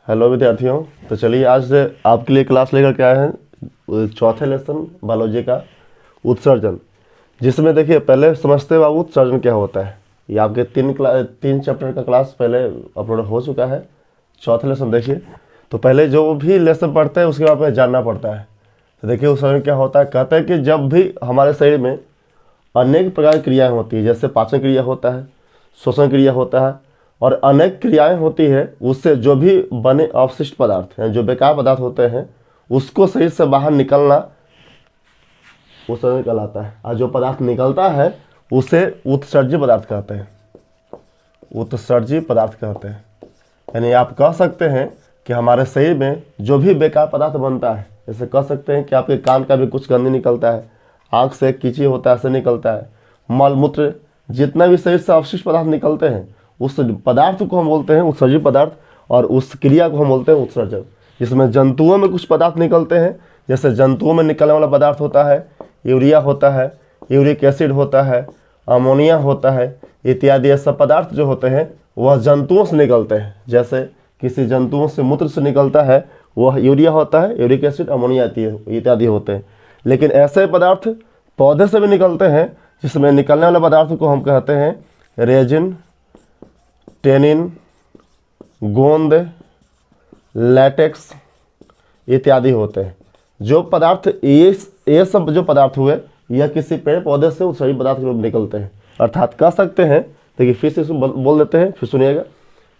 Hello विद्यार्थियों। तो चलिए आज आपके लिए क्लास लेकर के आए हैं चौथे लेसन बायोलॉजी का उत्सर्जन, जिसमें देखिए पहले समझते हैं बाबू उत्सर्जन क्या होता है। ये आपके तीन चैप्टर का क्लास पहले अपलोड हो चुका है। चौथे लेसन देखिए, तो पहले जो भी लेसन पढ़ते हैं उसके बाद में जानना पड़ता है। तो देखिए उत्सर्जन क्या होता है। कहते हैं कि जब भी हमारे शरीर में अनेक प्रकार की क्रियाएँ होती है, जैसे पाचन क्रिया होता है, श्वसन क्रिया होता है और अनेक क्रियाएं होती है, उससे जो भी बने अवशिष्ट पदार्थ हैं, जो बेकार पदार्थ होते हैं, उसको शरीर से बाहर निकलना उत्सर्जन कहलाता है। और जो पदार्थ निकलता है उसे उत्सर्जी पदार्थ कहते हैं। उत्सर्जी पदार्थ कहते हैं, यानी आप कह सकते हैं कि हमारे शरीर में जो भी बेकार पदार्थ बनता है, जैसे कह सकते हैं कि आपके कान का भी कुछ गंदी निकलता है, आँख से कीची होता है, ऐसे निकलता है, मल मूत्र, जितना भी शरीर से अवशिष्ट पदार्थ निकलते हैं उस पदार्थ को हम बोलते हैं उत्सर्जी पदार्थ, और उस क्रिया को हम बोलते हैं उत्सर्जन। जिसमें जंतुओं में कुछ पदार्थ निकलते हैं, जैसे जंतुओं में निकलने वाला पदार्थ होता है यूरिया होता है, यूरिक एसिड होता है, अमोनिया होता है इत्यादि। ये सब पदार्थ जो होते हैं वह जंतुओं से निकलते हैं। जैसे किसी जंतुओं से मूत्र से निकलता है वह यूरिया होता है, यूरिक एसिड, अमोनिया इत्यादि होते हैं। लेकिन ऐसे पदार्थ पौधे से भी निकलते हैं, जिसमें निकलने वाले पदार्थ को हम कहते हैं रेजिन, टेनिन, गोंद, लैटेक्स इत्यादि होते हैं। जो पदार्थ ये सब जो पदार्थ हुए यह किसी पेड़ पौधे से उत्सर्जी पदार्थ के रूप में निकलते हैं। अर्थात कह सकते हैं, देखिए फिर से बोल देते हैं, फिर सुनिएगा।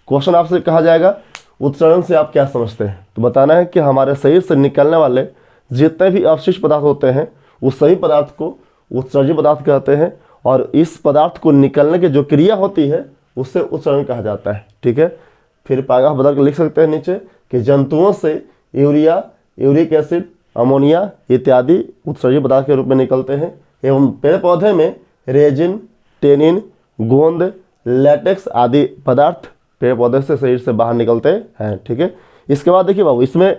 क्वेश्चन आपसे कहा जाएगा उत्सर्जन से आप क्या समझते हैं, तो बताना है कि हमारे शरीर से निकलने वाले जितने भी अवशिष्ट पदार्थ होते हैं उस सभी पदार्थ को उत्सर्जी पदार्थ कहते हैं, और इस पदार्थ को निकलने की जो क्रिया होती है उससे उत्सर्जन कहा जाता है। ठीक है, फिर पैराग्राफ बदल कर लिख सकते हैं नीचे कि जंतुओं से यूरिया, यूरिक एसिड, अमोनिया इत्यादि उत्सर्जी पदार्थ के रूप में निकलते हैं, एवं पेड़ पौधे में रेजिन, टेनिन, गोंद, लैटेक्स आदि पदार्थ पेड़ पौधे से शरीर से बाहर निकलते हैं। ठीक है, इसके बाद देखिए बाबू, इसमें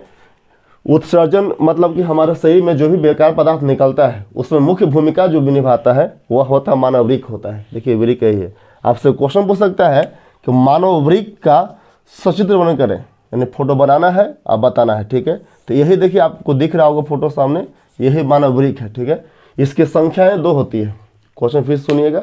उत्सर्जन मतलब कि हमारे शरीर में जो भी बेकार पदार्थ निकलता है उसमें मुख्य भूमिका जो भी निभाता है वह होता है मानव वृक्क होता है। देखिए वृक्क यही है। आपसे क्वेश्चन पूछ सकता है कि मानव वृक्क का सचित्र वर्णन करें, यानी फोटो बनाना है और बताना है। ठीक है, तो यही देखिए आपको दिख रहा होगा फोटो सामने, यही मानव वृक्क है। ठीक है, इसकी संख्याएं 2 होती है। क्वेश्चन फिर सुनिएगा,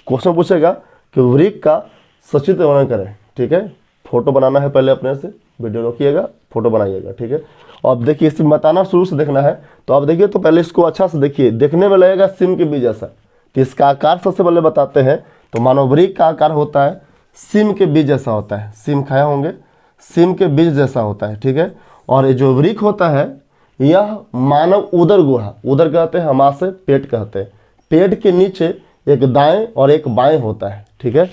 क्वेश्चन पूछेगा कि वृक्क का सचित्र वर्णन करें। ठीक है, फोटो बनाना है, पहले अपने से वीडियो रोकिएगा, फोटो बनाइएगा। ठीक है, और अब देखिए इसमें बताना शुरू से देखना है, तो अब देखिए तो पहले इसको अच्छा से देखिए, देखने में लगेगा सिम के बीज जैसा। तो इसका आकार सबसे पहले बताते हैं। तो मानव वृक्क का आकार होता है सिम के बीज जैसा होता है, सिम खाए होंगे, सिम के बीज जैसा होता है। ठीक है, और ये जो वृक्क होता है यह मानव उदर गुहा, उदर कहते हैं, हमारे से पेट कहते हैं, पेट के नीचे एक दाएं और एक बाएं होता है। ठीक है,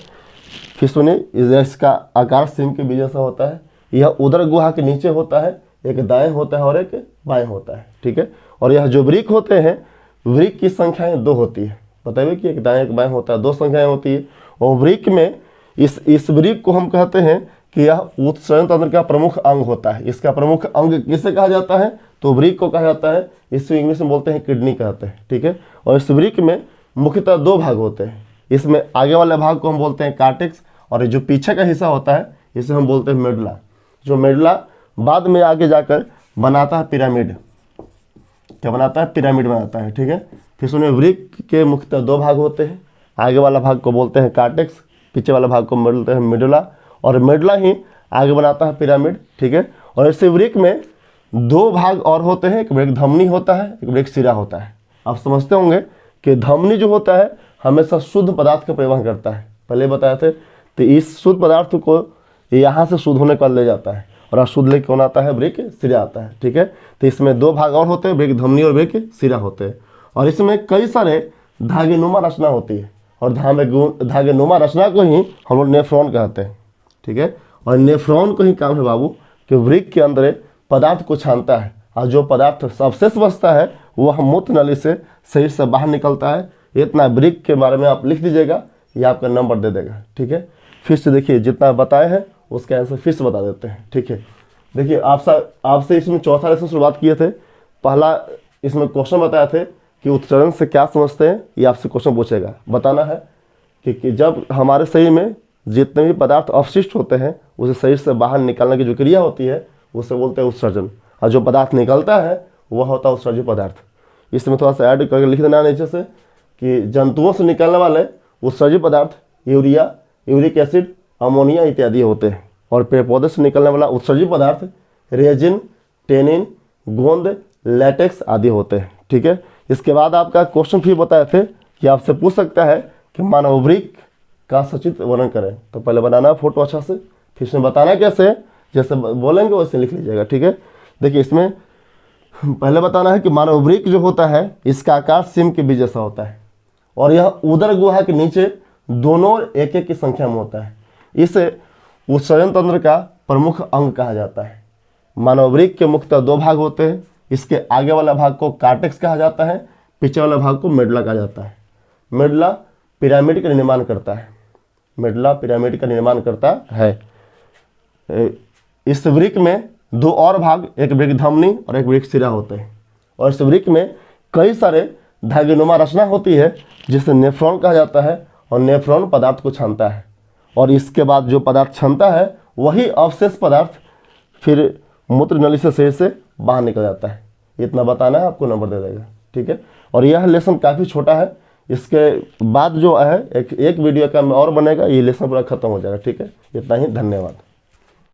फिर सुनिए, इसका आकार सिम के बीज जैसा होता है, यह उदर गुहा के नीचे होता है, एक दाएं होता है और एक बाएं होता है। ठीक है, और यह जो वृक्क होते हैं, वृक्क की संख्याएं 2 होती है। बताइए कि एक दाएं एक बाएं होता है, 2 संख्याएं होती है। और वृक्क में इस वृक्क को हम कहते हैं कि यह उत्सर्जन तंत्र का प्रमुख अंग होता है। इसका प्रमुख अंग किसे कहा जाता है, तो वृक्क को कहा जाता है। इसको इंग्लिश में बोलते हैं किडनी कहते हैं। ठीक है, और इस वृक्क में मुख्यतः 2 भाग होते हैं। इसमें आगे वाले भाग को हम बोलते हैं कार्टेक्स, और जो पीछे का हिस्सा होता है इसे हम बोलते हैं मेडुला। जो मेडुला बाद में आगे जाकर बनाता है पिरामिड। क्या बनाता है, पिरामिड बनाता है। ठीक है, फिर सुनिए, वृक्क के मुख्यतः 2 भाग होते हैं। आगे वाला भाग को बोलते हैं कार्टेक्स, पीछे वाला भाग को बोलते हैं मेडुला, और मेडुला ही आगे बनाता है पिरामिड। ठीक है, और इस वृक्क में 2 भाग और होते हैं, एक वृक्क धमनी होता है, एक वृक्क सिरा होता है। आप समझते होंगे कि धमनी जो होता है हमेशा शुद्ध पदार्थ का परिवहन करता है, पहले बताए थे। तो इस शुद्ध पदार्थ को यहाँ से शुद्ध होने का ले जाता है, और अशुद्ध लेके कौन आता है, वृक्क सिरा आता है। ठीक है, तो इसमें 2 भाग और होते हैं, वृक्क धमनी और वृक्क सिरा होते हैं। और इसमें कई सारे धागेनुमा रचना होती है, और धागेनुमा रचना को ही हम लोग नेफ्रॉन कहते हैं। ठीक है, और नेफ्रॉन को ही काम है बाबू कि वृक्क के अंदर पदार्थ को छानता है, और जो पदार्थ अवशेष बचता है वह मूत्र नली से शरीर से बाहर निकलता है। इतना वृक्क के बारे में आप लिख दीजिएगा, ये आपका नंबर दे देगा। ठीक है, फिर से देखिए जितना बताए हैं उसका आंसर फिर से बता देते हैं। ठीक है, देखिए आपसे इसमें चौथा लेसन शुरुआत किए थे। पहला इसमें क्वेश्चन बताए थे कि उत्सर्जन से क्या समझते हैं, ये आपसे क्वेश्चन पूछेगा। बताना है कि जब हमारे शरीर में जितने भी पदार्थ अवशिष्ट होते हैं उसे शरीर से बाहर निकालने की जो क्रिया होती है उसे बोलते हैं उत्सर्जन। और जो पदार्थ निकलता है वह होता है उत्सर्जित पदार्थ। इसमें थोड़ा सा ऐड करके लिख देना नीचे से कि जंतुओं से निकलने वाले उत्सर्जित पदार्थ यूरिया, यूरिक एसिड, अमोनिया इत्यादि होते हैं। और पेड़ पौधे से निकलने वाला उत्सर्जित पदार्थ रेजिन, टेनिन, गोंद, लैटेक्स आदि होते हैं। ठीक है। इसके बाद आपका क्वेश्चन फिर बताए थे कि आपसे पूछ सकता है कि मानववृक्क का सचित्र वर्णन करें। तो पहले बनाना फोटो अच्छा से, फिर इसमें बताना कैसे, जैसे बोलेंगे वैसे लिख लीजिएगा। ठीक है। देखिए इसमें पहले बताना है कि मानववृक्क जो होता है इसका आकार सिम के बीज जैसा होता है और यह उदर गुहा के नीचे दोनों एक एक की संख्या में होता है। इसे उत्सर्जन तंत्र का प्रमुख अंग कहा जाता है। मानववृक्क के मुख्यतः दो भाग होते हैं। इसके आगे वाला भाग को कार्टेक्स कहा जाता है, पीछे वाला भाग को मेडुला कहा जाता है। मेडुला पिरामिड का निर्माण करता है। मेडुला पिरामिड का निर्माण करता है। इस वृक्क में दो और भाग, एक वृक्क धमनी और एक वृक्क शिरा होते हैं। और इस वृक्क में कई सारे धागेनुमा रचना होती है जिसे नेफ्रॉन कहा जाता है और नेफ्रॉन पदार्थ को छानता है। और इसके बाद जो पदार्थ छानता है वही अवशेष पदार्थ फिर मूत्र नली से शरीर से बाहर निकल जाता है। इतना बताना है, आपको नंबर दे देगा। ठीक है। और यह लेसन काफ़ी छोटा है। इसके बाद जो है एक वीडियो का और बनेगा, ये लेसन पूरा खत्म हो जाएगा। ठीक है। इतना ही, धन्यवाद।